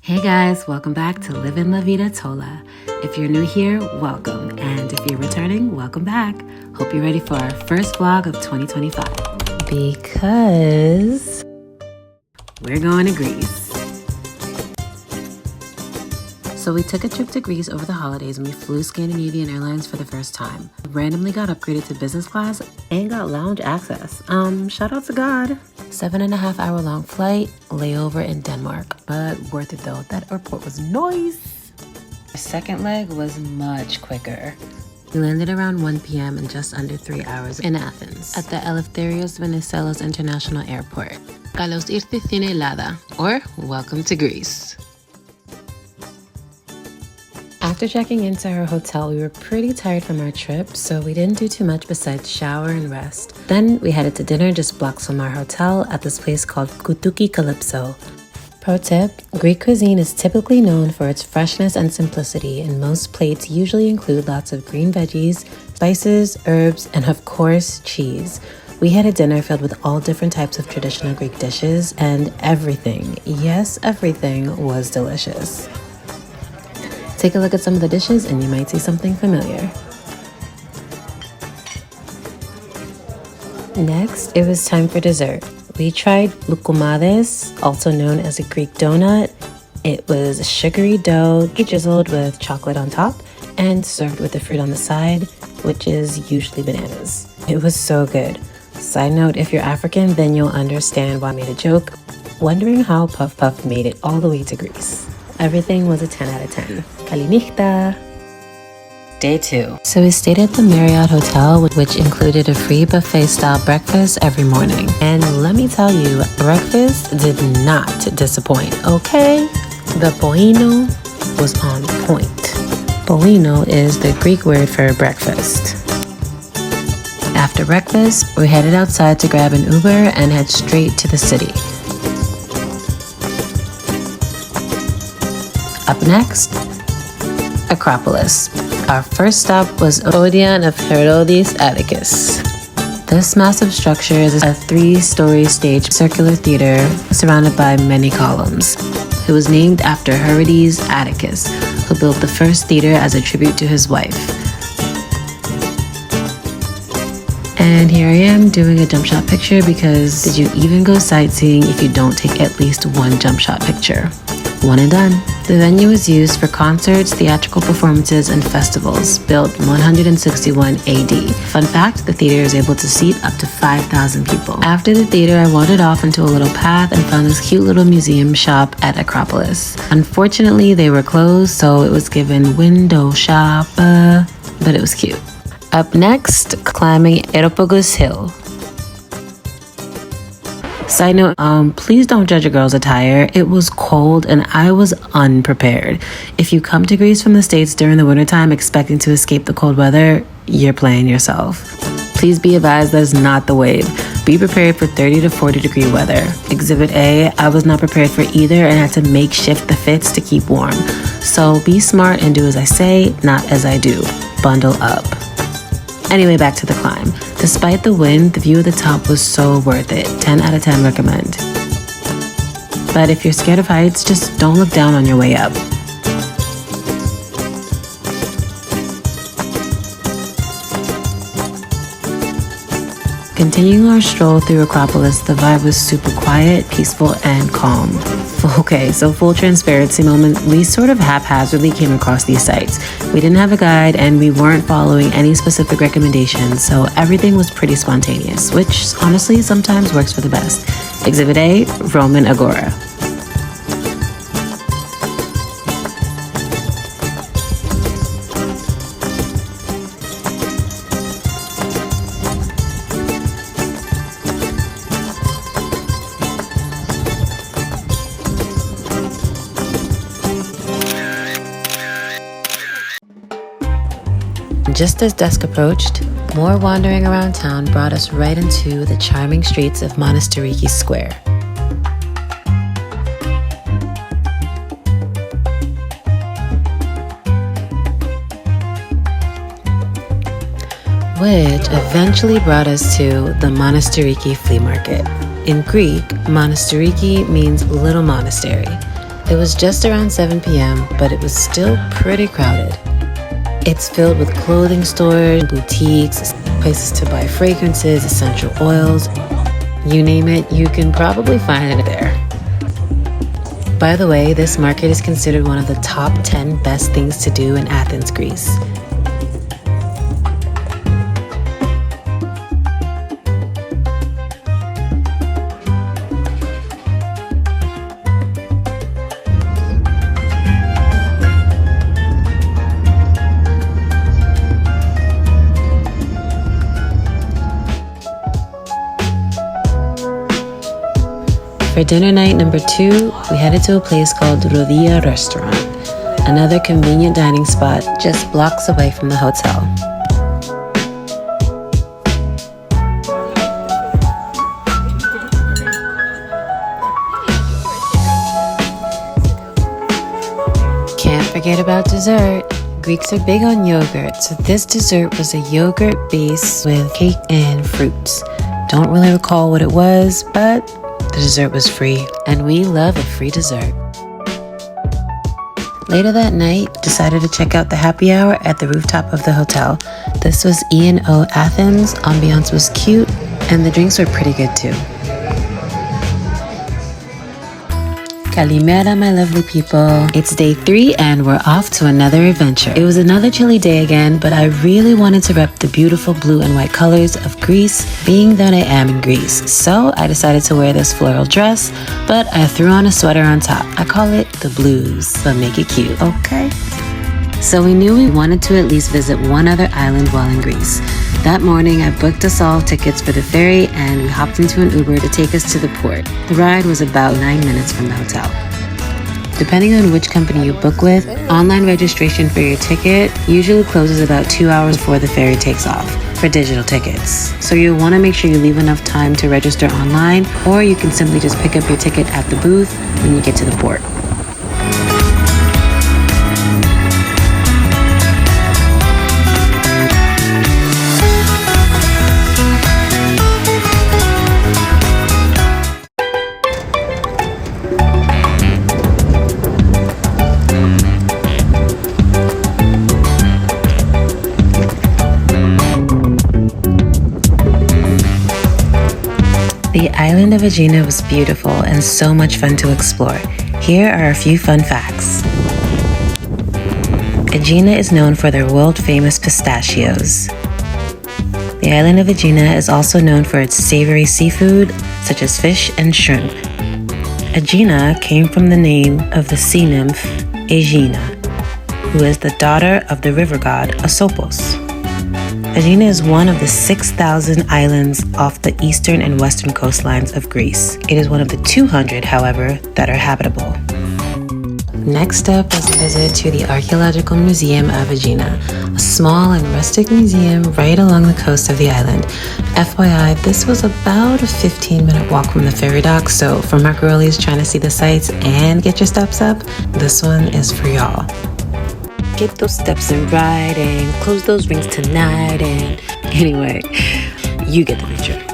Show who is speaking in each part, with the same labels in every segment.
Speaker 1: Hey guys, welcome back to Livin' La Vida Tola. If you're new here, welcome. And if you're returning, welcome back. Hope you're ready for our first vlog of 2025. Because we're going to Greece. So we took a trip to Greece over the holidays and we flew Scandinavian Airlines for the first time. Randomly got upgraded to business class and got lounge access. Shout out to God. 7.5 hour long flight, layover in Denmark, but worth it though. That airport was nice. The second leg was much quicker. We landed around 1 p.m. in just under 3 hours in Athens at the Eleftherios Venizelos International Airport. Kalos irti στην Ελλάδα, or welcome to Greece. After checking into our hotel, we were pretty tired from our trip, so we didn't do too much besides shower and rest. Then we headed to dinner just blocks from our hotel at this place called Koutoukis Calypso. Pro tip, Greek cuisine is typically known for its freshness and simplicity, and most plates usually include lots of green veggies, spices, herbs, and of course, cheese. We had a dinner filled with all different types of traditional Greek dishes, and everything, yes, everything was delicious. Take a look at some of the dishes and you might see something familiar. Next, it was time for dessert. We tried loukoumades, also known as a Greek donut. It was a sugary dough drizzled with chocolate on top and served with the fruit on the side, which is usually bananas. It was so good. Side note, if you're African, then you'll understand why I made a joke, wondering how Puff Puff made it all the way to Greece. Everything was a 10 out of 10. Kalinichta. Day 2. So we stayed at the Marriott Hotel, which included a free buffet-style breakfast every morning. And let me tell you, breakfast did not disappoint, okay? The poino was on point. Poino is the Greek word for breakfast. After breakfast, we headed outside to grab an Uber and head straight to the city. Up next, Acropolis. Our first stop was Odeon of Herodes Atticus. This massive structure is a 3-story stage circular theater surrounded by many columns. It was named after Herodes Atticus, who built the first theater as a tribute to his wife. And here I am doing a jump shot picture because did you even go sightseeing if you don't take at least one jump shot picture? One and done. The venue was used for concerts, theatrical performances, and festivals, built 161 AD. Fun fact, the theater is able to seat up to 5,000 people. After the theater, I wandered off into a little path and found this cute little museum shop at Acropolis. Unfortunately, they were closed, so it was given window shop, but it was cute. Up next, climbing Areopagus Hill. Side note, please don't judge a girl's attire. It was cold and I was unprepared. If you come to Greece from the States during the wintertime expecting to escape the cold weather, you're playing yourself. Please be advised that is not the wave. Be prepared for 30 to 40 degree weather. Exhibit A, I was not prepared for either and had to makeshift the fits to keep warm. So be smart and do as I say, not as I do. Bundle up. Anyway, back to the climb. Despite the wind, the view of the top was so worth it. 10 out of 10 recommend. But if you're scared of heights, just don't look down on your way up. Continuing our stroll through Acropolis, the vibe was super quiet, peaceful, and calm. Okay, so full transparency moment, we sort of haphazardly came across these sites. We didn't have a guide and we weren't following any specific recommendations, so everything was pretty spontaneous, which honestly sometimes works for the best. Exhibit A, Roman Agora. Just as dusk approached, more wandering around town brought us right into the charming streets of Monastiriki Square. Which eventually brought us to the Monastiriki Flea Market. In Greek, Monastiriki means little monastery. It was just around 7 p.m., but it was still pretty crowded. It's filled with clothing stores, boutiques, places to buy fragrances, essential oils. You name it, you can probably find it there. By the way, this market is considered one of the top 10 best things to do in Athens, Greece. For dinner night number 2, we headed to a place called Rodia Restaurant, another convenient dining spot just blocks away from the hotel. Can't forget about dessert. Greeks are big on yogurt, so this dessert was a yogurt base with cake and fruits. Don't really recall what it was, but the dessert was free, and we love a free dessert. Later that night, decided to check out the happy hour at the rooftop of the hotel. This was E&O Athens, ambiance was cute, and the drinks were pretty good too. Kalimera, my lovely people. It's day 3 and we're off to another adventure. It was another chilly day again, but I really wanted to rep the beautiful blue and white colors of Greece, being that I am in Greece. So I decided to wear this floral dress, but I threw on a sweater on top. I call it the blues, but make it cute, okay? So we knew we wanted to at least visit one other island while in Greece. That morning, I booked us all tickets for the ferry and we hopped into an Uber to take us to the port. The ride was about 9 minutes from the hotel. Depending on which company you book with, online registration for your ticket usually closes about 2 hours before the ferry takes off for digital tickets. So you'll want to make sure you leave enough time to register online, or you can simply just pick up your ticket at the booth when you get to the port. The island of Aegina was beautiful and so much fun to explore. Here are a few fun facts. Aegina is known for their world-famous pistachios. The island of Aegina is also known for its savory seafood, such as fish and shrimp. Aegina came from the name of the sea nymph Aegina, who is the daughter of the river god Asopos. Aegina is one of the 6,000 islands off the eastern and western coastlines of Greece. It is one of the 200, however, that are habitable. Next up was a visit to the Archaeological Museum of Aegina, a small and rustic museum right along the coast of the island. FYI, this was about a 15-minute walk from the ferry dock, so for my girlies trying to see the sights and get your steps up, this one is for y'all. Get those steps in right and close those rings tonight and anyway, you get the picture.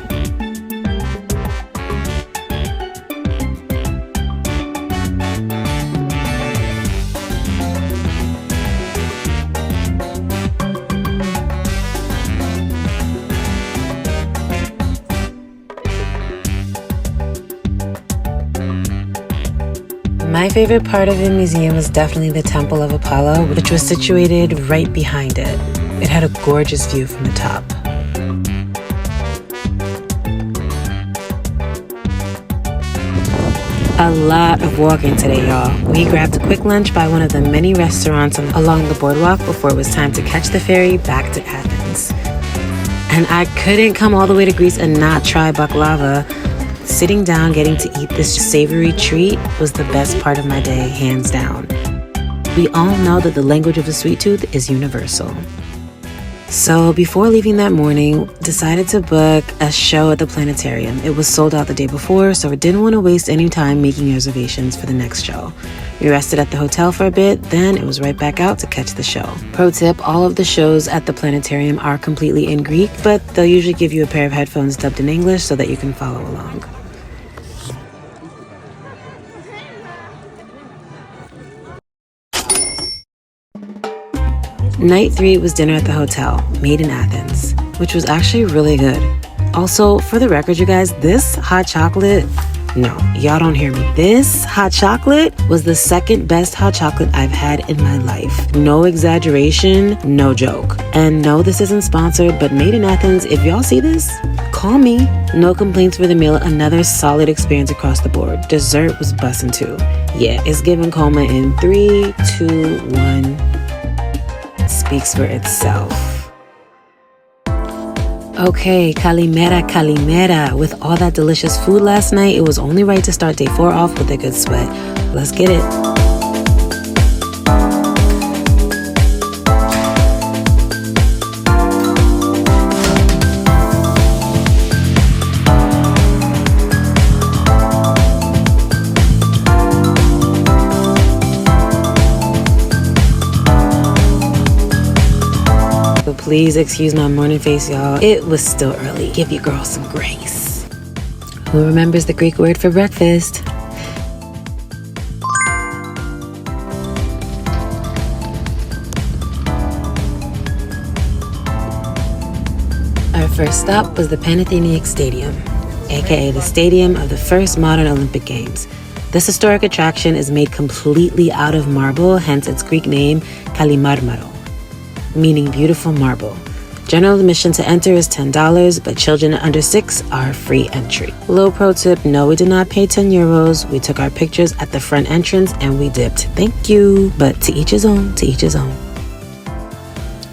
Speaker 1: My favorite part of the museum was definitely the Temple of Apollo, which was situated right behind it. It had a gorgeous view from the top. A lot of walking today, y'all. We grabbed a quick lunch by one of the many restaurants along the boardwalk before it was time to catch the ferry back to Athens. And I couldn't come all the way to Greece and not try baklava. Sitting down, getting to eat this savory treat was the best part of my day, hands down. We all know that the language of the sweet tooth is universal. So before leaving that morning, decided to book a show at the planetarium. It was sold out the day before, so I didn't want to waste any time making reservations for the next show. We rested at the hotel for a bit, then it was right back out to catch the show. Pro tip, all of the shows at the planetarium are completely in Greek, but they'll usually give you a pair of headphones dubbed in English so that you can follow along. Night 3 was dinner at the hotel, made in Athens, which was actually really good. Also, for the record, you guys, this hot chocolate, no, y'all don't hear me. This hot chocolate was the second best hot chocolate I've had in my life. No exaggeration, no joke. And no, this isn't sponsored, but made in Athens, if y'all see this, call me. No complaints for the meal, another solid experience across the board. Dessert was bussin' too. Yeah, it's giving coma in 3, 2, 1. Speaks for itself. Okay, Kalimera. With all that delicious food last night, it was only right to start day 4 off with a good sweat. Let's get it. Please excuse my morning face, y'all. It was still early. Give your girl some grace. Who remembers the Greek word for breakfast? Our first stop was the Panathenaic Stadium, aka the stadium of the first modern Olympic Games. This historic attraction is made completely out of marble, hence its Greek name, Kalimarmaro, meaning beautiful marble. General admission to enter is $10, but children under 6 are free entry. Little pro tip, no, we did not pay 10 euros. We took our pictures at the front entrance and we dipped. Thank you. But to each his own, to each his own.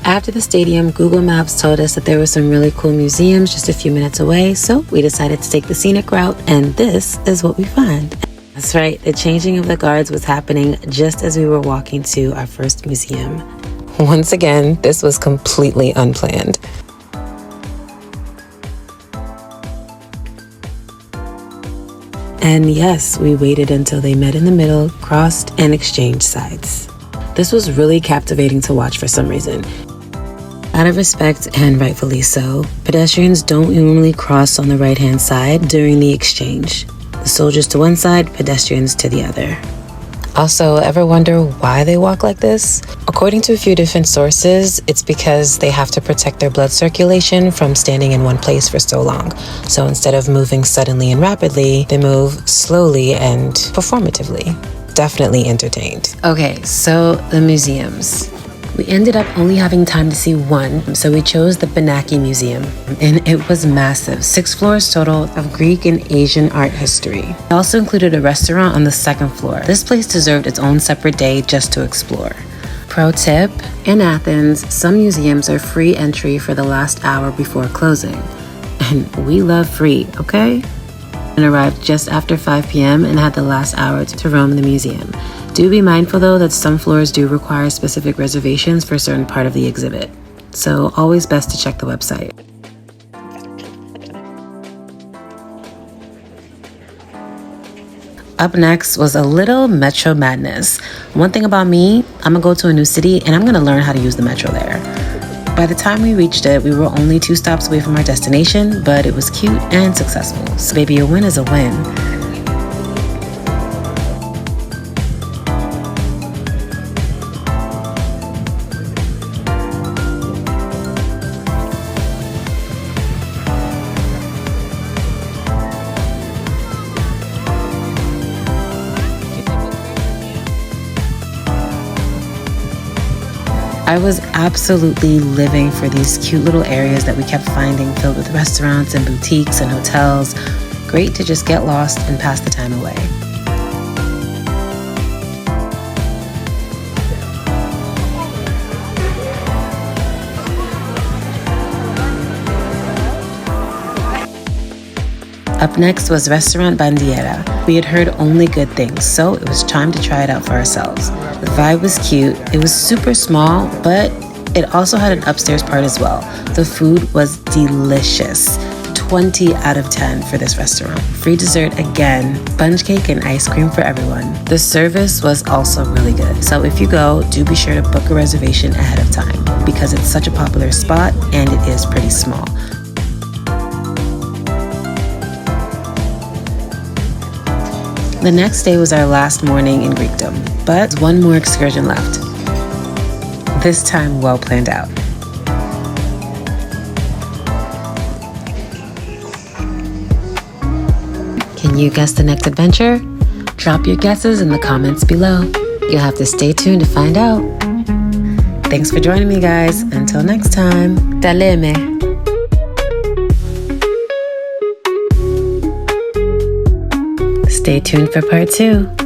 Speaker 1: After the stadium, Google Maps told us that there were some really cool museums just a few minutes away, so we decided to take the scenic route, and this is what we find. That's right, the changing of the guards was happening just as we were walking to our first museum. Once again, this was completely unplanned. And yes, we waited until they met in the middle, crossed, and exchanged sides. This was really captivating to watch for some reason. Out of respect, and rightfully so, pedestrians don't normally cross on the right-hand side during the exchange. The soldiers to one side, pedestrians to the other. Also, ever wonder why they walk like this? According to a few different sources, it's because they have to protect their blood circulation from standing in one place for so long. So instead of moving suddenly and rapidly, they move slowly and performatively. Definitely entertained. Okay, so the museums. We ended up only having time to see one, so we chose the Benaki Museum, and it was massive, 6 floors total of Greek and Asian art history. It also included a restaurant on the 2nd floor. This place deserved its own separate day just to explore. Pro tip, in Athens, some museums are free entry for the last hour before closing. And we love free, okay? And arrived just after 5 p.m. and had the last hour to roam the museum. Do be mindful though that some floors do require specific reservations for a certain part of the exhibit. So always best to check the website. Up next was a little metro madness. One thing about me, I'm gonna go to a new city and I'm gonna learn how to use the metro there. By the time we reached it, we were only 2 stops away from our destination, but it was cute and successful. So baby, a win is a win. I was absolutely living for these cute little areas that we kept finding filled with restaurants and boutiques and hotels. Great to just get lost and pass the time away. Up next was Restaurant Bandiera. We had heard only good things, so it was time to try it out for ourselves. The vibe was cute, it was super small, but it also had an upstairs part as well. The food was delicious. 20 out of 10 for this restaurant. Free dessert again, sponge cake and ice cream for everyone. The service was also really good. So if you go, do be sure to book a reservation ahead of time because it's such a popular spot and it is pretty small. The next day was our last morning in Greekdom, but one more excursion left. this time well planned out. Can you guess the next adventure? Drop your guesses in the comments below. You'll have to stay tuned to find out. Thanks for joining me, guys. Until next time, Taleme. Stay tuned for part 2.